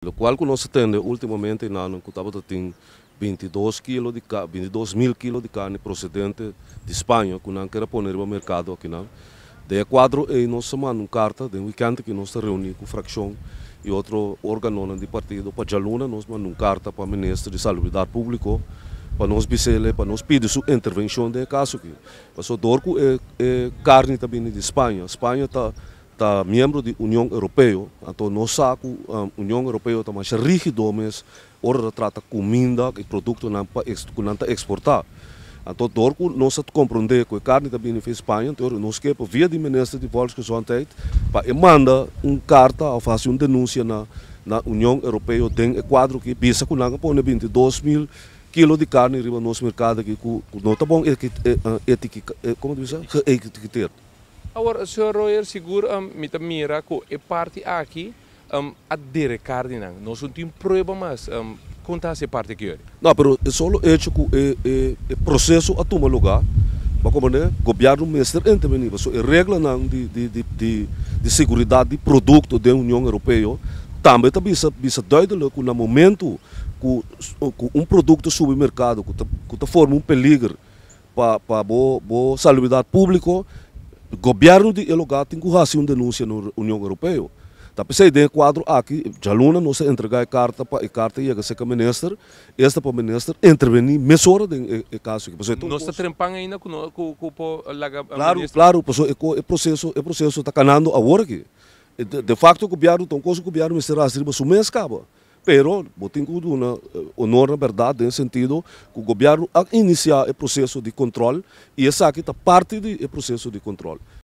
O qual que nós temos ultimamente na que estava tem 22 mil quilos de carne procedente de Espanha, que não quer pôr no mercado aqui não. De quadro e nós mandamos uma carta de weekend que nós reunimos com a fração e outro órgão de partido para Jaluna nós mandamos uma carta para o ministro de Saúde Pública para nós bisele para nós pedir sua intervenção de caso aqui. Mas o dorco é carne também de Espanha. Espanha está membro da União Europeia, então nós saco a União Europeia está mais rígido, mas ora trata comida e produto que não está exportar. Então, dorco nós compreender que a carne também de Espanha, então nós que via de ministro de Volks que são para manda uma carta ou fazer uma denúncia na União Europeia tem quadro que pensa que não põe 22 mil quilos de carne no nosso mercado aqui que não está bom como diz etiquetar. Agora, o senhor Royer seguro me mira que a parte aqui adere carne não, nós não temos prova mas conta essa parte aqui. Não, mas é só o hecho que o processo a tomar lugar, mas como é, o governo mestre intervenir, mas a regra de segurança de produto da União Europeia também está duidelijk que no momento que produto sobe mercado que forma peligro para a saúde pública, o governo de lugar tem que fazer uma denúncia na União Europeia. Tá pensei de quadro aqui, já luna nós entregar a carta para a carta e a ser que ministro, esta para o ministro intervenir mesora de caso aqui. Nós está trampando ainda com Claro, o processo está canando agora aqui. De facto o governo tem coisa que o governo ministerial se assumir escapa. Pero, botem que uma honor na verdade, no sentido que o governo a iniciar o processo de controle e essa aqui está parte do processo de controle.